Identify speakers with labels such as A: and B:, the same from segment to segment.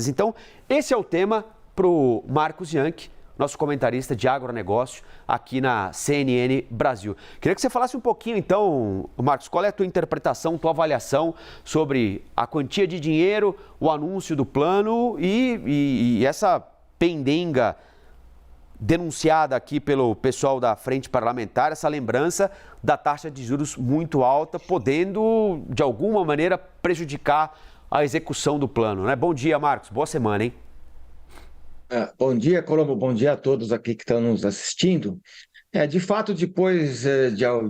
A: Então, esse é o tema para o Marcos Yankee, nosso comentarista de agronegócio aqui na CNN Brasil. Queria que você falasse um pouquinho, então, Marcos, qual é a tua interpretação, tua avaliação sobre a quantia de dinheiro, o anúncio do plano e essa pendenga denunciada aqui pelo pessoal da Frente Parlamentar, essa lembrança da taxa de juros muito alta, podendo, de alguma maneira, prejudicar a execução do plano, né? Bom dia, Marcos. Boa semana, hein?
B: Bom dia, Colombo. Bom dia a todos aqui que estão nos assistindo. De fato, depois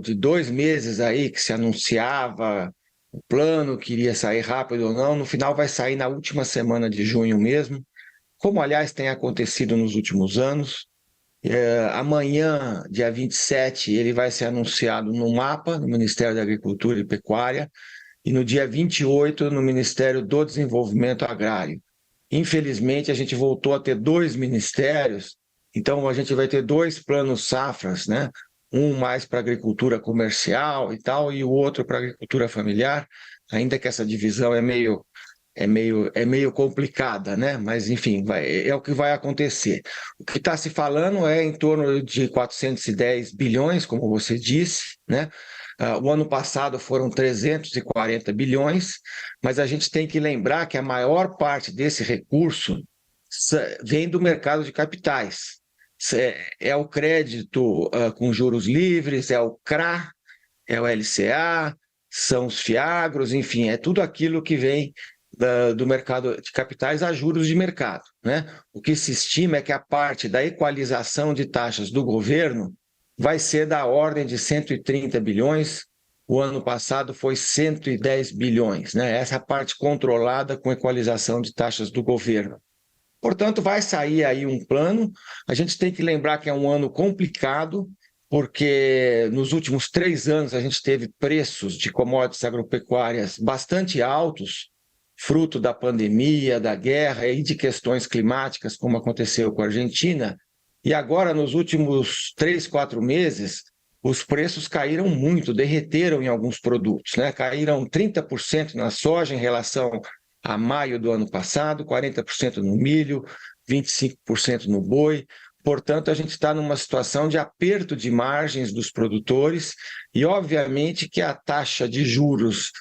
B: de 2 meses aí que se anunciava o plano, que iria sair rápido ou não, no final vai sair na última semana de junho mesmo, como aliás tem acontecido nos últimos anos. Amanhã, dia 27, ele vai ser anunciado no MAPA, no Ministério da Agricultura e Pecuária, e no dia 28, no Ministério do Desenvolvimento Agrário. Infelizmente, a gente voltou a ter 2 ministérios, então a gente vai ter 2 planos safras, né? Um mais para agricultura comercial e tal, e o outro para agricultura familiar, ainda que essa divisão é meio complicada, né? Mas, enfim, é o que vai acontecer. O que está se falando é em torno de 410 bilhões, como você disse, né? O ano passado foram 340 bilhões, mas a gente tem que lembrar que a maior parte desse recurso vem do mercado de capitais. É o crédito com juros livres, é o CRA, é o LCA, são os FIAGROS, enfim, é tudo aquilo que vem do mercado de capitais a juros de mercado, né? O que se estima é que a parte da equalização de taxas do governo vai ser da ordem de 130 bilhões, o ano passado foi 110 bilhões, né? Essa é a parte controlada com equalização de taxas do governo. Portanto, vai sair aí um plano, a gente tem que lembrar que é um ano complicado, porque nos últimos 3 anos a gente teve preços de commodities agropecuárias bastante altos, fruto da pandemia, da guerra e de questões climáticas, como aconteceu com a Argentina. E agora, nos últimos 3, 4 meses, os preços caíram muito, derreteram em alguns produtos, né? Caíram 30% na soja em relação a maio do ano passado, 40% no milho, 25% no boi. Portanto, a gente está numa situação de aperto de margens dos produtores e, obviamente, que a taxa de juros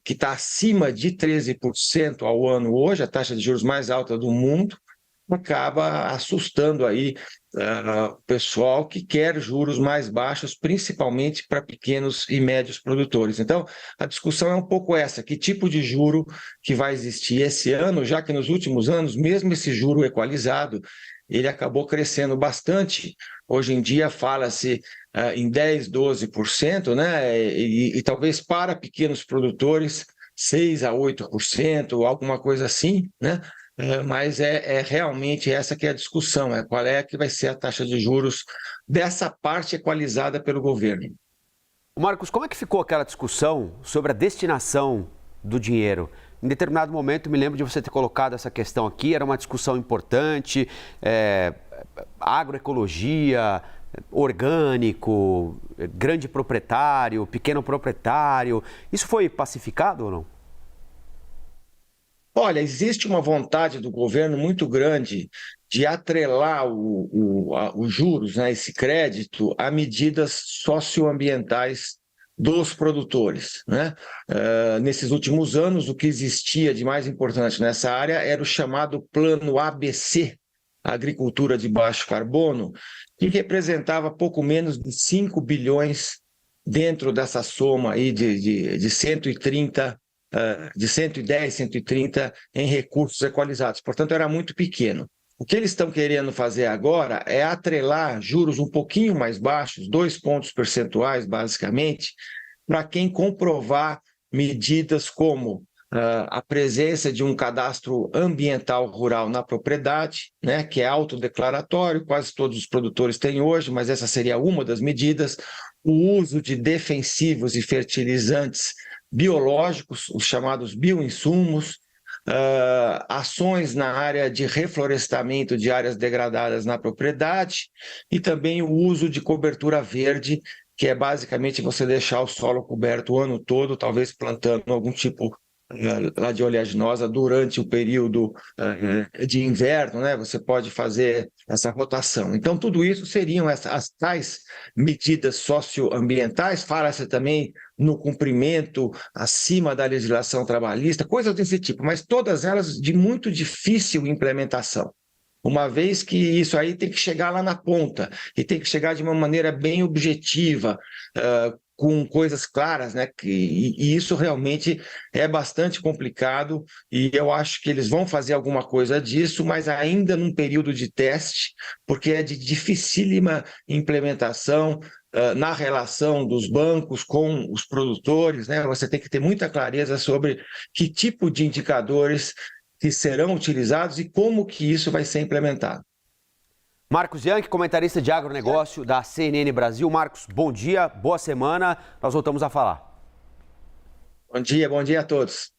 B: que está acima de 13% ao ano hoje, a taxa de juros mais alta do mundo, acaba assustando aí o pessoal que quer juros mais baixos, principalmente para pequenos e médios produtores. Então, a discussão é um pouco essa, que tipo de juro que vai existir esse ano, já que nos últimos anos, mesmo esse juro equalizado, ele acabou crescendo bastante. Hoje em dia fala-se em 10%, 12%, né? E talvez para pequenos produtores 6% a 8%, alguma coisa assim, né? Mas é realmente essa que é a discussão, qual é que vai ser a taxa de juros dessa parte equalizada pelo governo.
A: Marcos, como é que ficou aquela discussão sobre a destinação do dinheiro? Em determinado momento, me lembro de você ter colocado essa questão aqui, era uma discussão importante, agroecologia, orgânico, grande proprietário, pequeno proprietário. Isso foi pacificado ou não?
B: Olha, existe uma vontade do governo muito grande de atrelar os juros, né, esse crédito, a medidas socioambientais dos produtores, né? Nesses últimos anos, o que existia de mais importante nessa área era o chamado Plano ABC, Agricultura de Baixo Carbono, que representava pouco menos de 5 bilhões dentro dessa soma aí de 130 de 110, 130 em recursos equalizados. Portanto, era muito pequeno. O que eles estão querendo fazer agora é atrelar juros um pouquinho mais baixos, 2 pontos percentuais, basicamente, para quem comprovar medidas como a presença de um cadastro ambiental rural na propriedade, né, que é autodeclaratório, quase todos os produtores têm hoje, mas essa seria uma das medidas, o uso de defensivos e fertilizantes biológicos, os chamados bioinsumos, ações na área de reflorestamento de áreas degradadas na propriedade e também o uso de cobertura verde, que é basicamente você deixar o solo coberto o ano todo, talvez plantando algum tipo lá de oleaginosa durante o período de inverno, né? Você pode fazer essa rotação. Então, tudo isso seriam as tais medidas socioambientais, fala-se também no cumprimento acima da legislação trabalhista, coisas desse tipo, mas todas elas de muito difícil implementação. Uma vez que isso aí tem que chegar lá na ponta, e tem que chegar de uma maneira bem objetiva, com coisas claras, né? E isso realmente é bastante complicado, e eu acho que eles vão fazer alguma coisa disso, mas ainda num período de teste, porque é de dificílima implementação, na relação dos bancos com os produtores, né? Você tem que ter muita clareza sobre que tipo de indicadores que serão utilizados e como que isso vai ser implementado.
A: Marcos Bianchi, comentarista de agronegócio da CNN Brasil. Marcos, bom dia, boa semana. Nós voltamos a falar.
B: Bom dia a todos.